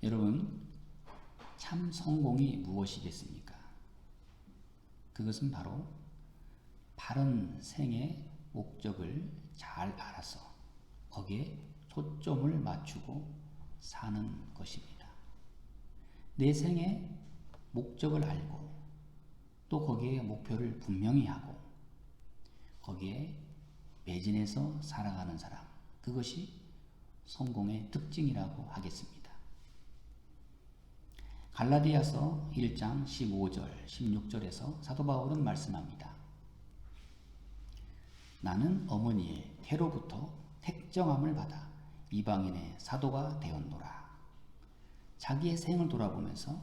여러분, 참 성공이 무엇이겠습니까? 그것은 바로 바른 생의 목적을 잘 알아서 거기에 초점을 맞추고 사는 것입니다. 내 생의 목적을 알고 또 거기에 목표를 분명히 하고 거기에 매진해서 살아가는 사람, 그것이 성공의 특징이라고 하겠습니다. 갈라디아서 1장 15절, 16절에서 사도 바울은 말씀합니다. 나는 어머니의 태로부터 택정함을 받아 이방인의 사도가 되었노라. 자기의 생을 돌아보면서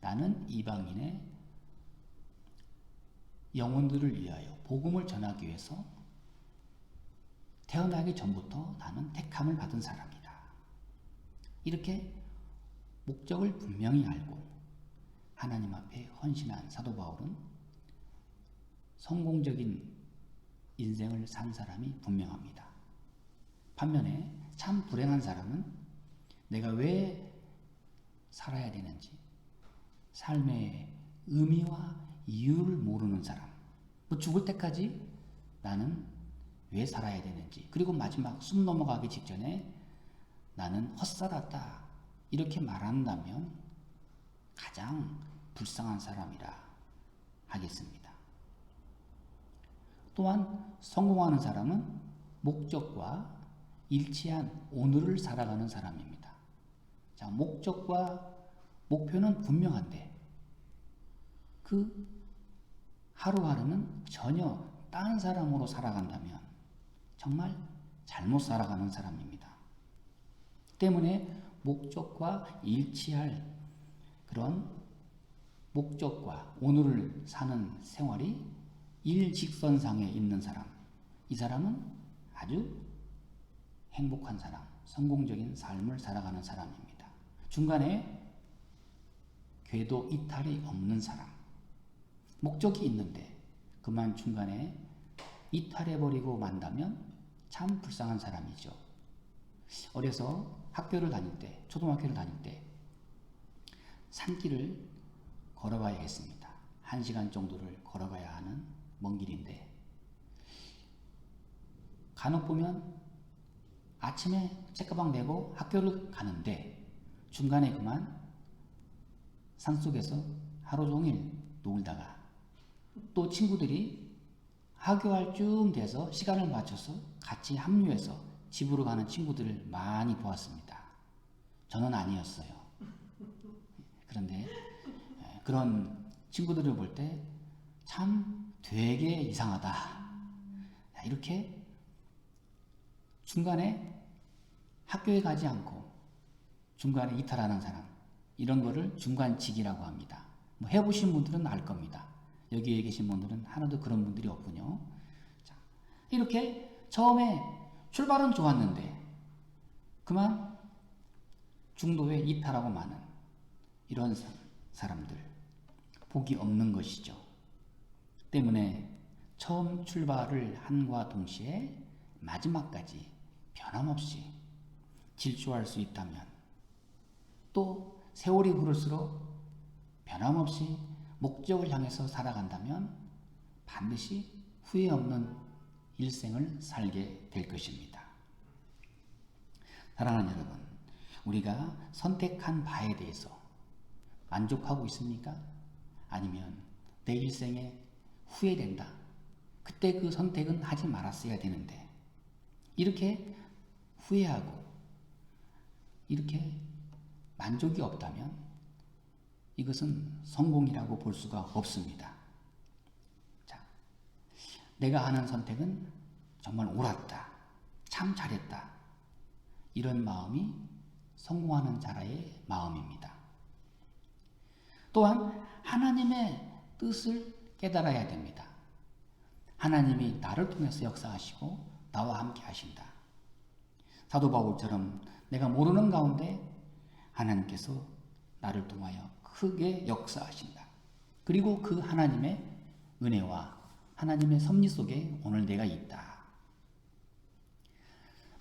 나는 이방인의 영혼들을 위하여 복음을 전하기 위해서 태어나기 전부터 나는 택함을 받은 사람이다. 이렇게 목적을 분명히 알고 하나님 앞에 헌신한 사도 바울은 성공적인 인생을 산 사람이 분명합니다. 반면에 참 불행한 사람은 내가 왜 살아야 되는지, 삶의 의미와 이유를 모르는 사람, 죽을 때까지 나는 왜 살아야 되는지, 그리고 마지막 숨 넘어가기 직전에 나는 헛살았다 이렇게 말한다면 가장 불쌍한 사람이라 하겠습니다. 또한 성공하는 사람은 목적과 일치한 오늘을 살아가는 사람입니다. 자, 목적과 목표는 분명한데 그 하루하루는 전혀 딴 사람으로 살아간다면 정말 잘못 살아가는 사람입니다. 때문에 목적과 일치할 그런 목적과 오늘을 사는 생활이 일직선상에 있는 사람, 이 사람은 아주 행복한 사람, 성공적인 삶을 살아가는 사람입니다. 중간에 궤도 이탈이 없는 사람, 목적이 있는데 그만 중간에 이탈해버리고 만다면 참 불쌍한 사람이죠. 어려서 학교를 다닐 때, 초등학교를 다닐 때 산길을 걸어가야 했습니다. 1시간 정도를 걸어가야 하는 먼 길인데 간혹 보면 아침에 책가방 메고 학교를 가는데 중간에 그만 산속에서 하루 종일 놀다가 또 친구들이 하교할 쯤 돼서 시간을 맞춰서 같이 합류해서 집으로 가는 친구들을 많이 보았습니다. 저는 아니었어요. 그런데 그런 친구들을 볼 때 참 되게 이상하다. 이렇게 중간에 학교에 가지 않고 중간에 이탈하는 사람, 이런 거를 중간직이라고 합니다. 뭐 해보신 분들은 알 겁니다. 여기에 계신 분들은 하나도 그런 분들이 없군요. 자, 이렇게 처음에 출발은 좋았는데 그만 중도에 이탈하고 마는 이런 사람들, 복이 없는 것이죠. 때문에 처음 출발을 한과 동시에 마지막까지 변함없이 질주할 수 있다면 또 세월이 흐를수록 변함없이 목적을 향해서 살아간다면 반드시 후회 없는 일생을 살게 될 것입니다. 사랑하는 여러분, 우리가 선택한 바에 대해서 만족하고 있습니까? 아니면 내 일생에 후회된다. 그때 그 선택은 하지 말았어야 되는데 이렇게 후회하고 이렇게 만족이 없다면 이것은 성공이라고 볼 수가 없습니다. 자, 내가 하는 선택은 정말 옳았다. 참 잘했다. 이런 마음이 성공하는 자라의 마음입니다. 또한 하나님의 뜻을 깨달아야 됩니다. 하나님이 나를 통해서 역사하시고 나와 함께 하신다. 사도 바울처럼 내가 모르는 가운데 하나님께서 나를 통하여 크게 역사하신다. 그리고 그 하나님의 은혜와 하나님의 섭리 속에 오늘 내가 있다.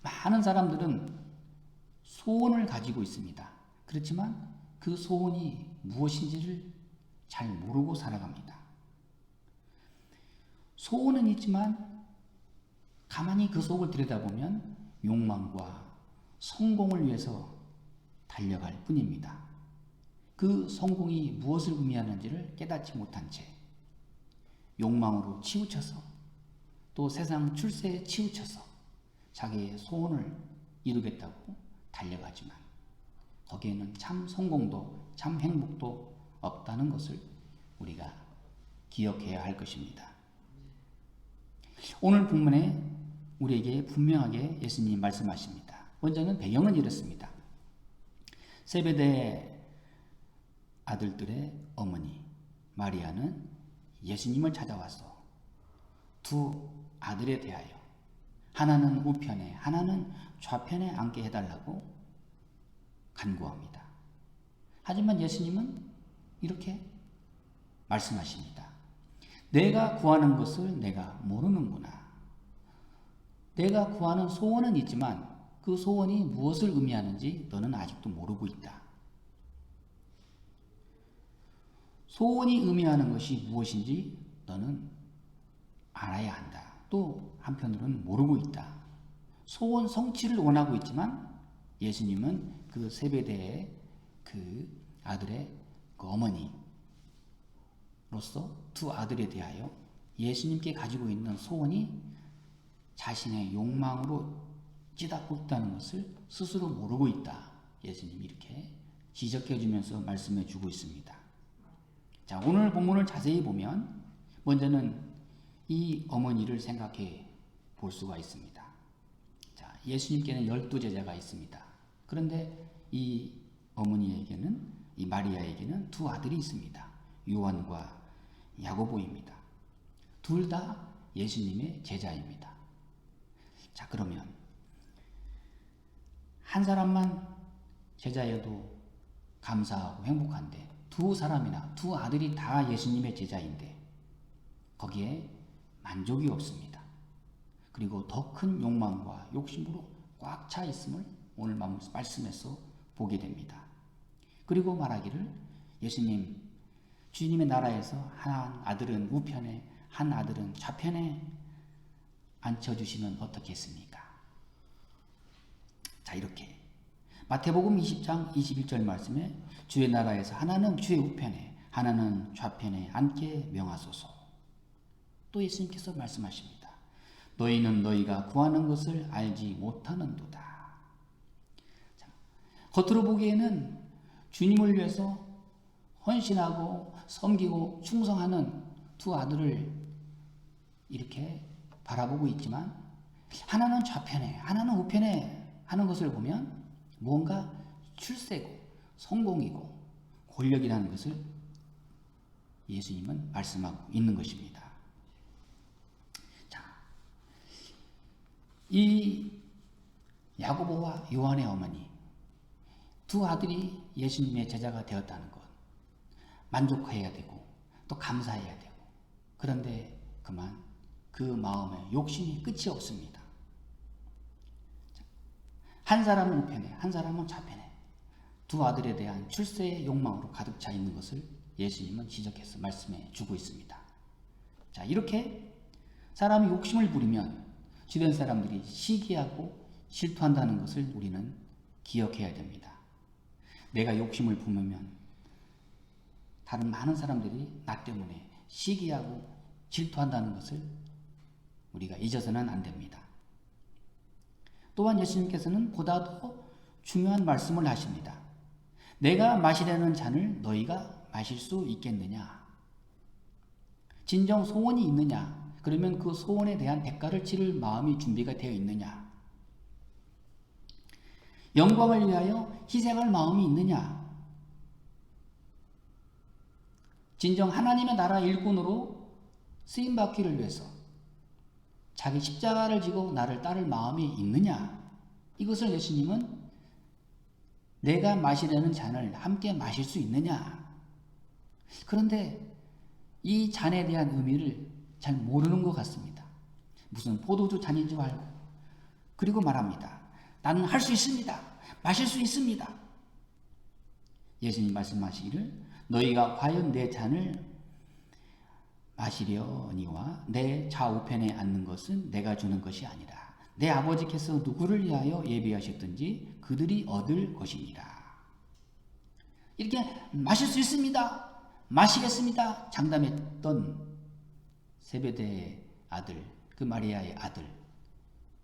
많은 사람들은 소원을 가지고 있습니다. 그렇지만 그 소원이 무엇인지를 잘 모르고 살아갑니다. 소원은 있지만 가만히 그 속을 들여다보면 욕망과 성공을 위해서 달려갈 뿐입니다. 그 성공이 무엇을 의미하는지를 깨닫지 못한 채 욕망으로 치우쳐서 또 세상 출세에 치우쳐서 자기의 소원을 이루겠다고 달려가지만 거기에는 참 성공도 참 행복도 없다는 것을 우리가 기억해야 할 것입니다. 오늘 본문에 우리에게 분명하게 예수님이 말씀하십니다. 먼저는 배경은 이렇습니다. 세베대 아들들의 어머니 마리아는 예수님을 찾아와서 두 아들에 대하여 하나는 우편에 하나는 좌편에 앉게 해달라고 간구합니다. 하지만 예수님은 이렇게 말씀하십니다. 내가 구하는 것을 내가 모르는구나. 내가 구하는 소원은 있지만 그 소원이 무엇을 의미하는지 너는 아직도 모르고 있다. 소원이 의미하는 것이 무엇인지 너는 알아야 한다. 또 한편으로는 모르고 있다. 소원 성취를 원하고 있지만 예수님은 그 세베대의 그 아들의 그 어머니로서 두 아들에 대하여 예수님께 가지고 있는 소원이 자신의 욕망으로 찌닫고 있다는 것을 스스로 모르고 있다. 예수님이 이렇게 지적해 주면서 말씀해 주고 있습니다. 자, 오늘 본문을 자세히 보면 먼저는 이 어머니를 생각해 볼 수가 있습니다. 자, 예수님께는 12제자가 있습니다. 그런데 이 어머니에게는 이 마리아에게는 두 아들이 있습니다. 요한과 야고보입니다. 둘 다 예수님의 제자입니다. 자, 그러면 한 사람만 제자여도 감사하고 행복한데 두 사람이나 두 아들이 다 예수님의 제자인데 거기에 만족이 없습니다. 그리고 더 큰 욕망과 욕심으로 꽉 차 있음을 오늘 말씀에서 보게 됩니다. 그리고 말하기를 예수님, 주님의 나라에서 한 아들은 우편에 한 아들은 좌편에 앉혀주시면 어떻겠습니까? 자, 이렇게 마태복음 20장 21절 말씀에 주의 나라에서 하나는 주의 우편에 하나는 좌편에 앉게 명하소서. 또 예수님께서 말씀하십니다. 너희는 너희가 구하는 것을 알지 못하는도다. 자, 겉으로 보기에는 주님을 위해서 헌신하고 섬기고 충성하는 두 아들을 이렇게 바라보고 있지만 하나는 좌편에 하나는 우편에 하는 것을 보면 무언가 출세고 성공이고 권력이라는 것을 예수님은 말씀하고 있는 것입니다. 자, 이 야고보와 요한의 어머니 두 아들이 예수님의 제자가 되었다는 것 만족해야 되고 또 감사해야 되고 그런데 그만 그 마음에 욕심이 끝이 없습니다. 한 사람은 우편에 한 사람은 좌편에 두 아들에 대한 출세의 욕망으로 가득 차 있는 것을 예수님은 지적해서 말씀해 주고 있습니다. 자, 이렇게 사람이 욕심을 부리면 주변 사람들이 시기하고 질투한다는 것을 우리는 기억해야 됩니다. 내가 욕심을 부으면 다른 많은 사람들이 나 때문에 시기하고 질투한다는 것을 우리가 잊어서는 안 됩니다. 또한 예수님께서는 보다 더 중요한 말씀을 하십니다. 내가 마시려는 잔을 너희가 마실 수 있겠느냐? 진정 소원이 있느냐? 그러면 그 소원에 대한 대가를 치를 마음이 준비가 되어 있느냐? 영광을 위하여 희생할 마음이 있느냐? 진정 하나님의 나라 일꾼으로 쓰임받기를 위해서 자기 십자가를 지고 나를 따를 마음이 있느냐? 이것을 예수님은 내가 마시려는 잔을 함께 마실 수 있느냐? 그런데 이 잔에 대한 의미를 잘 모르는 것 같습니다. 무슨 포도주 잔인 줄 알고 그리고 말합니다. 나는 할 수 있습니다. 마실 수 있습니다. 예수님 말씀하시기를 너희가 과연 내 잔을 마시려니와 내 좌우편에 앉는 것은 내가 주는 것이 아니라 내 아버지께서 누구를 위하여 예비하셨든지 그들이 얻을 것이니라. 이렇게 마실 수 있습니다. 마시겠습니다. 장담했던 세베대의 아들, 그 마리아의 아들,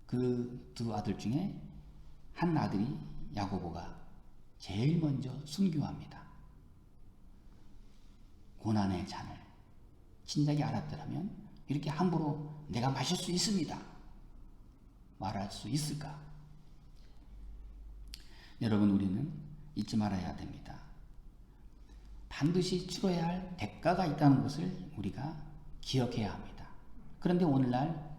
그 두 아들 중에 한 아들이 야고보가 제일 먼저 순교합니다. 고난의 잔을 진작에 알았더라면 이렇게 함부로 내가 마실 수 있습니다 말할 수 있을까? 여러분, 우리는 잊지 말아야 됩니다. 반드시 치러야 할 대가가 있다는 것을 우리가 기억해야 합니다. 그런데 오늘날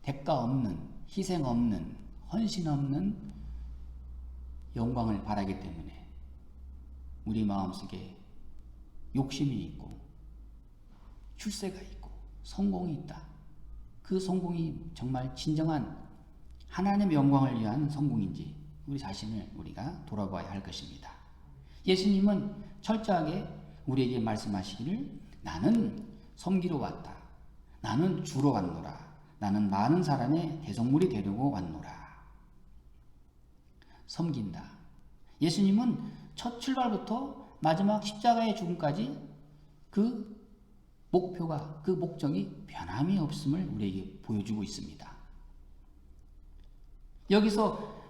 대가 없는, 희생 없는, 헌신 없는 영광을 바라기 때문에 우리 마음속에 욕심이 있고 출세가 있고 성공이 있다. 그 성공이 정말 진정한 하나님의 영광을 위한 성공인지 우리 자신을 우리가 돌아봐야 할 것입니다. 예수님은 철저하게 우리에게 말씀하시기를 나는 섬기러 왔다. 나는 주러 왔노라. 나는 많은 사람의 대속물이 되려고 왔노라. 섬긴다. 예수님은 첫 출발부터 마지막 십자가의 죽음까지 그 목표가, 그 목적이 변함이 없음을 우리에게 보여주고 있습니다. 여기서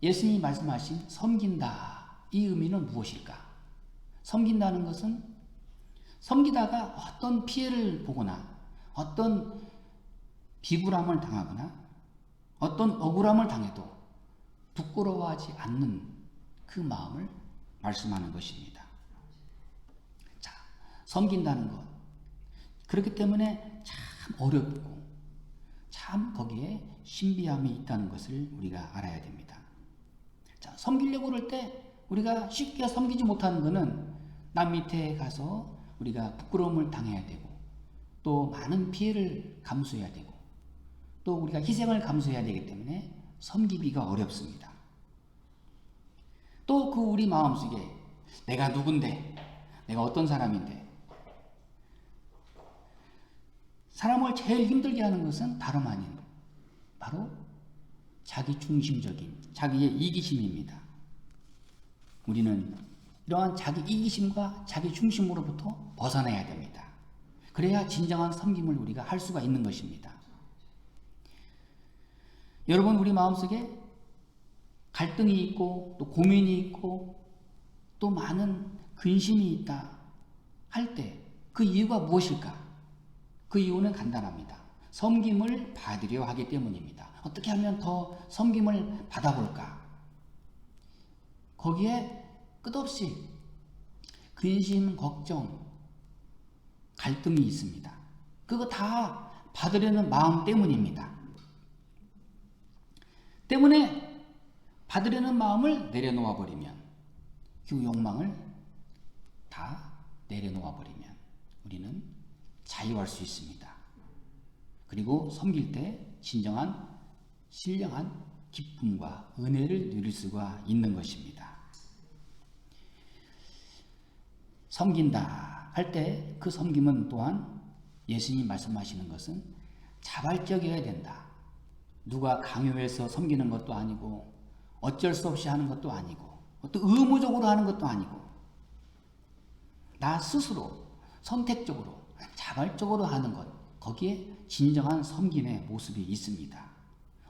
예수님이 말씀하신 섬긴다, 이 의미는 무엇일까? 섬긴다는 것은 섬기다가 어떤 피해를 보거나 어떤 비굴함을 당하거나 어떤 억울함을 당해도 부끄러워하지 않는 그 마음을 말씀하는 것입니다. 자, 섬긴다는 것. 그렇기 때문에 참 어렵고 참 거기에 신비함이 있다는 것을 우리가 알아야 됩니다. 자, 섬기려고 그럴 때 우리가 쉽게 섬기지 못하는 것은 남 밑에 가서 우리가 부끄러움을 당해야 되고 또 많은 피해를 감수해야 되고 또 우리가 희생을 감수해야 되기 때문에 섬기기가 어렵습니다. 또 그 우리 마음속에 내가 누군데, 내가 어떤 사람인데, 사람을 제일 힘들게 하는 것은 다름 아닌 바로 자기 중심적인 자기의 이기심입니다. 우리는 이러한 자기 이기심과 자기 중심으로부터 벗어나야 됩니다. 그래야 진정한 섬김을 우리가 할 수가 있는 것입니다. 여러분, 우리 마음속에 갈등이 있고 또 고민이 있고 또 많은 근심이 있다 할 때 그 이유가 무엇일까? 그 이유는 간단합니다. 섬김을 받으려 하기 때문입니다. 어떻게 하면 더 섬김을 받아볼까? 거기에 끝없이 근심, 걱정, 갈등이 있습니다. 그거 다 받으려는 마음 때문입니다. 때문에 받으려는 마음을 내려놓아 버리면, 그 욕망을 다 내려놓아 버리면 우리는 자유할 수 있습니다. 그리고 섬길 때 진정한 신령한 기쁨과 은혜를 누릴 수가 있는 것입니다. 섬긴다 할 때 그 섬김은 또한 예수님 말씀하시는 것은 자발적이어야 된다. 누가 강요해서 섬기는 것도 아니고 어쩔 수 없이 하는 것도 아니고 또 의무적으로 하는 것도 아니고 나 스스로 선택적으로 자발적으로 하는 것, 거기에 진정한 섬김의 모습이 있습니다.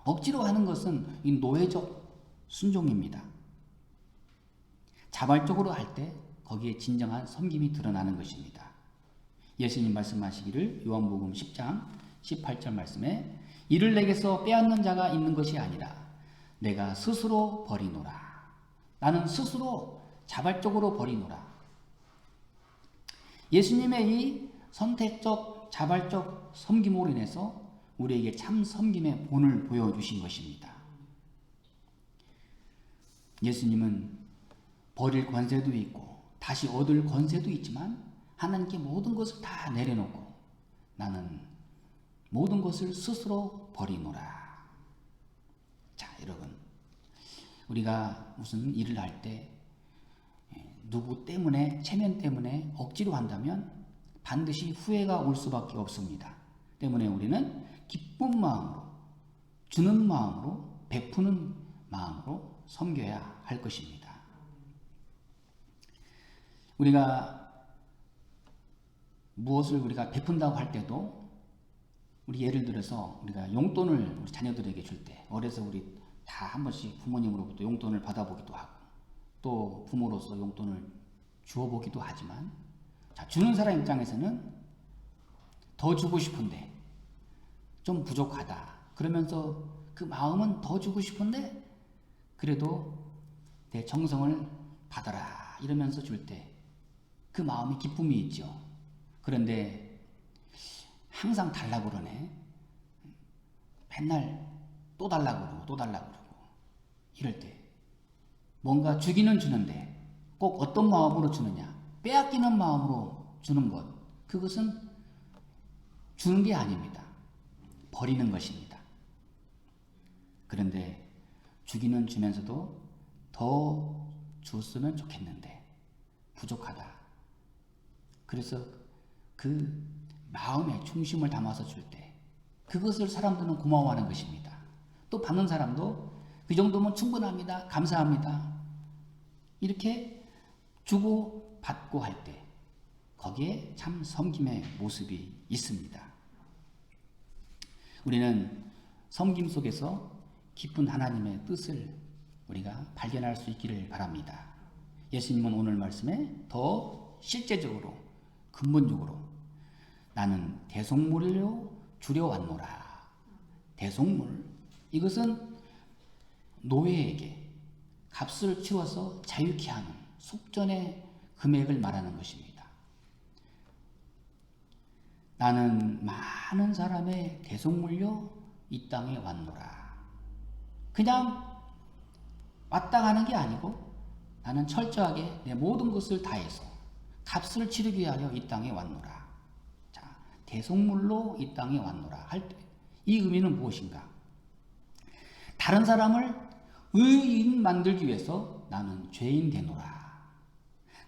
억지로 하는 것은 이 노예적 순종입니다. 자발적으로 할 때 거기에 진정한 섬김이 드러나는 것입니다. 예수님 말씀하시기를 요한복음 10장 18절 말씀에 이를 내게서 빼앗는 자가 있는 것이 아니라 내가 스스로 버리노라. 나는 스스로 자발적으로 버리노라. 예수님의 이 선택적 자발적 섬김으로 인해서 우리에게 참 섬김의 본을 보여주신 것입니다. 예수님은 버릴 권세도 있고 다시 얻을 권세도 있지만 하나님께 모든 것을 다 내려놓고 나는 모든 것을 스스로 버리노라. 자, 여러분, 우리가 무슨 일을 할 때 누구 때문에, 체면 때문에 억지로 한다면 반드시 후회가 올 수밖에 없습니다. 때문에 우리는 기쁜 마음으로, 주는 마음으로, 베푸는 마음으로 섬겨야 할 것입니다. 우리가 무엇을 우리가 베푼다고 할 때도 우리 예를 들어서 우리가 용돈을 우리 자녀들에게 줄 때, 어려서 우리 다 한 번씩 부모님으로부터 용돈을 받아보기도 하고 또 부모로서 용돈을 주어보기도 하지만, 자, 주는 사람 입장에서는 더 주고 싶은데 좀 부족하다 그러면서 그 마음은 더 주고 싶은데 그래도 내 정성을 받아라 이러면서 줄 때 그 마음이 기쁨이 있죠. 그런데 항상 달라고 그러네. 맨날 또 달라고 그러고 또 달라고 그러고 이럴 때 뭔가 주기는 주는데 꼭 어떤 마음으로 주느냐, 빼앗기는 마음으로 주는 것, 그것은 주는 게 아닙니다. 버리는 것입니다. 그런데 주기는 주면서도 더 줬으면 좋겠는데 부족하다. 그래서 그 마음의 중심을 담아서 줄 때 그것을 사람들은 고마워하는 것입니다. 또 받는 사람도 그 정도면 충분합니다. 감사합니다. 이렇게 주고 받고 할 때 거기에 참 섬김의 모습이 있습니다. 우리는 섬김 속에서 깊은 하나님의 뜻을 우리가 발견할 수 있기를 바랍니다. 예수님은 오늘 말씀에 더 실제적으로 근본적으로 나는 대속물로 주려 왔노라. 대속물, 이것은 노예에게 값을 치워서 자유케 하는 속전의 금액을 말하는 것입니다. 나는 많은 사람의 대속물로 이 땅에 왔노라. 그냥 왔다 가는 게 아니고 나는 철저하게 내 모든 것을 다해서 값을 치르기 위하여 이 땅에 왔노라. 자, 대속물로 이 땅에 왔노라 할 때 이 의미는 무엇인가? 다른 사람을 의인 만들기 위해서 나는 죄인 되노라.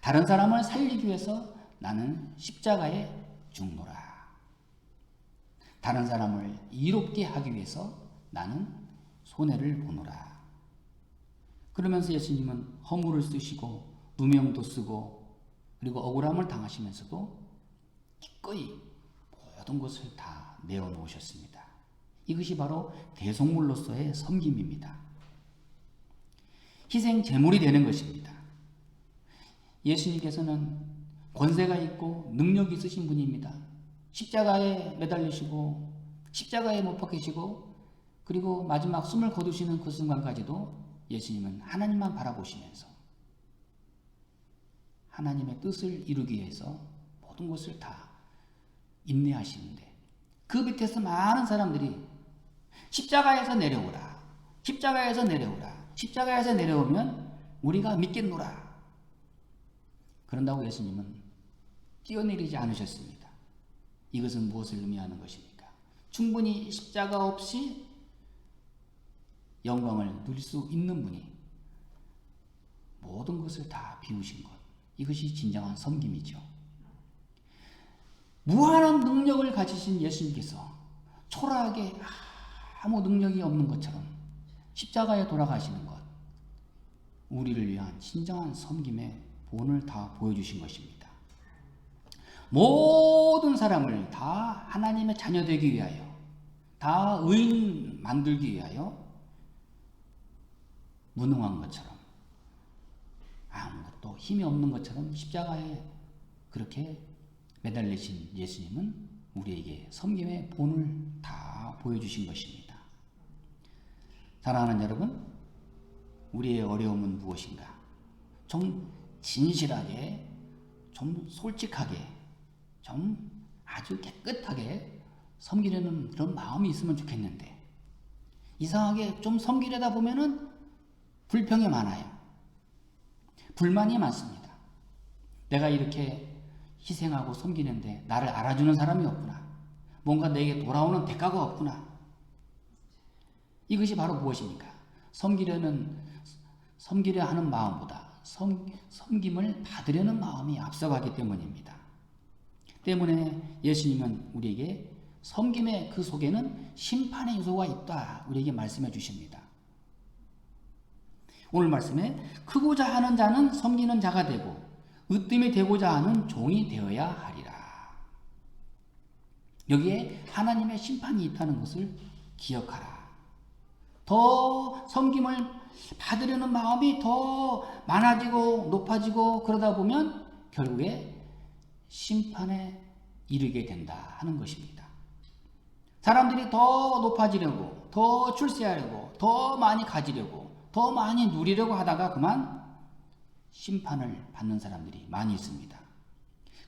다른 사람을 살리기 위해서 나는 십자가에 죽노라. 다른 사람을 이롭게 하기 위해서 나는 손해를 보노라. 그러면서 예수님은 허물을 쓰시고 누명도 쓰고 그리고 억울함을 당하시면서도 기꺼이 모든 것을 다 내어놓으셨습니다. 이것이 바로 대속물로서의 섬김입니다. 희생 제물이 되는 것입니다. 예수님께서는 권세가 있고 능력이 있으신 분입니다. 십자가에 매달리시고 십자가에 못 박히시고 그리고 마지막 숨을 거두시는 그 순간까지도 예수님은 하나님만 바라보시면서 하나님의 뜻을 이루기 위해서 모든 것을 다 인내하시는데 그 밑에서 많은 사람들이 십자가에서 내려오라. 십자가에서 내려오라. 십자가에서 내려오면 우리가 믿겠노라. 그런다고 예수님은 뛰어내리지 않으셨습니다. 이것은 무엇을 의미하는 것입니까? 충분히 십자가 없이 영광을 누릴 수 있는 분이 모든 것을 다 비우신 것. 이것이 진정한 섬김이죠. 무한한 능력을 가지신 예수님께서 초라하게 아무 능력이 없는 것처럼 십자가에 돌아가시는 것. 우리를 위한 진정한 섬김의 본을 다 보여주신 것입니다. 모든 사람을 다 하나님의 자녀 되기 위하여, 다 의인 만들기 위하여 무능한 것처럼 아무것도 힘이 없는 것처럼 십자가에 그렇게 매달리신 예수님은 우리에게 섬김의 본을 다 보여주신 것입니다. 사랑하는 여러분, 우리의 어려움은 무엇인가? 좀 진실하게, 좀 솔직하게, 좀 아주 깨끗하게 섬기려는 그런 마음이 있으면 좋겠는데 이상하게 좀 섬기려다 보면은 불평이 많아요. 불만이 많습니다. 내가 이렇게 희생하고 섬기는데 나를 알아주는 사람이 없구나. 뭔가 내게 돌아오는 대가가 없구나. 이것이 바로 무엇입니까? 섬기려 하는 마음보다 섬김을 받으려는 마음이 앞서가기 때문입니다. 때문에 예수님은 우리에게 섬김의 그 속에는 심판의 요소가 있다 우리에게 말씀해 주십니다. 오늘 말씀에 크고자 하는 자는 섬기는 자가 되고 으뜸이 되고자 하는 종이 되어야 하리라. 여기에 하나님의 심판이 있다는 것을 기억하라. 더 섬김을 받으려는 마음이 더 많아지고 높아지고 그러다 보면 결국에 심판에 이르게 된다 하는 것입니다. 사람들이 더 높아지려고, 더 출세하려고, 더 많이 가지려고, 더 많이 누리려고 하다가 그만 심판을 받는 사람들이 많이 있습니다.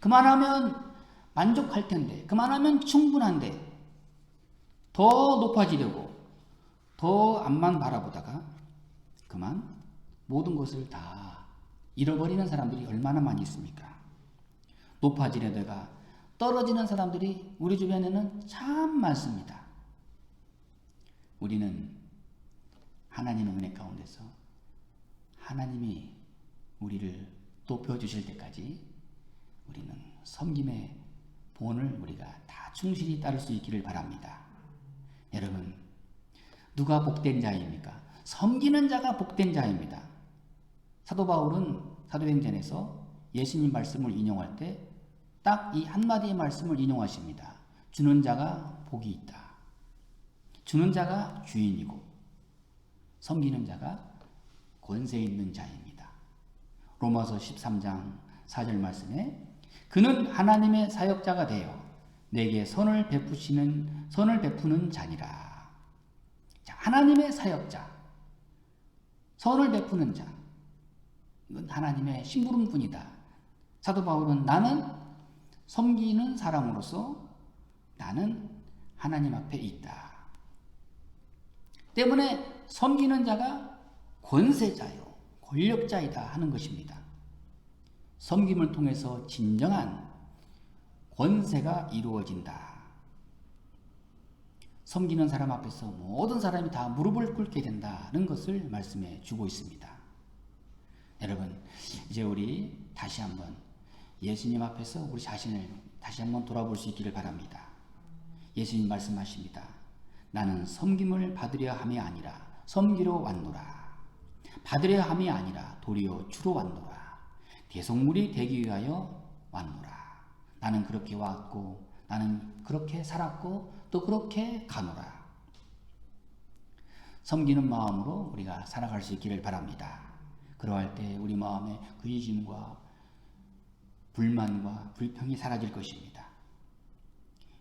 그만하면 만족할 텐데, 그만하면 충분한데 더 높아지려고 더 앞만 바라보다가 그만 모든 것을 다 잃어버리는 사람들이 얼마나 많이 있습니까? 높아지려다가 떨어지는 사람들이 우리 주변에는 참 많습니다. 우리는 하나님의 은혜 가운데서 하나님이 우리를 높여주실 때까지 우리는 섬김의 본을 우리가 다 충실히 따를 수 있기를 바랍니다. 여러분, 누가 복된 자입니까? 섬기는 자가 복된 자입니다. 사도 바울은 사도행전에서 예수님 말씀을 인용할 때 딱 이 한마디의 말씀을 인용하십니다. 주는 자가 복이 있다. 주는 자가 주인이고 섬기는 자가 권세 있는 자입니다. 로마서 13장 4절 말씀에 그는 하나님의 사역자가 되어 내게 선을 베푸는 자니라. 자, 하나님의 사역자, 선을 베푸는 자, 이건 하나님의 심부름꾼이다. 사도 바울은 나는 섬기는 사람으로서 나는 하나님 앞에 있다. 때문에 섬기는 자가 권세자요, 권력자이다 하는 것입니다. 섬김을 통해서 진정한 권세가 이루어진다. 섬기는 사람 앞에서 모든 사람이 다 무릎을 꿇게 된다는 것을 말씀해 주고 있습니다. 여러분, 이제 우리 다시 한번 예수님 앞에서 우리 자신을 다시 한번 돌아볼 수 있기를 바랍니다. 예수님 말씀하십니다. 나는 섬김을 받으려 함이 아니라 섬기러 왔노라. 받으려 함이 아니라 도리어 주러 왔노라. 대속물이 되기 위하여 왔노라. 나는 그렇게 왔고 나는 그렇게 살았고 또 그렇게 가노라. 섬기는 마음으로 우리가 살아갈 수 있기를 바랍니다. 그러할 때 우리 마음에 근심과 불만과 불평이 사라질 것입니다.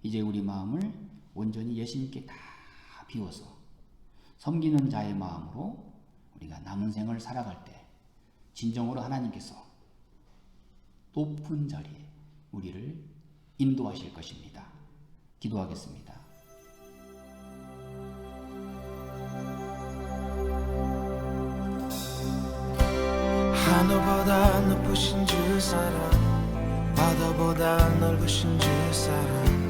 이제 우리 마음을 온전히 예수님께 다 비워서 섬기는 자의 마음으로 우리가 남은 생을 살아갈 때 진정으로 하나님께서 높은 자리에 우리를 인도하실 것입니다. 기도하겠습니다. 하늘보다 높으신 주 사랑, 바다보다 넓으신 주 사랑,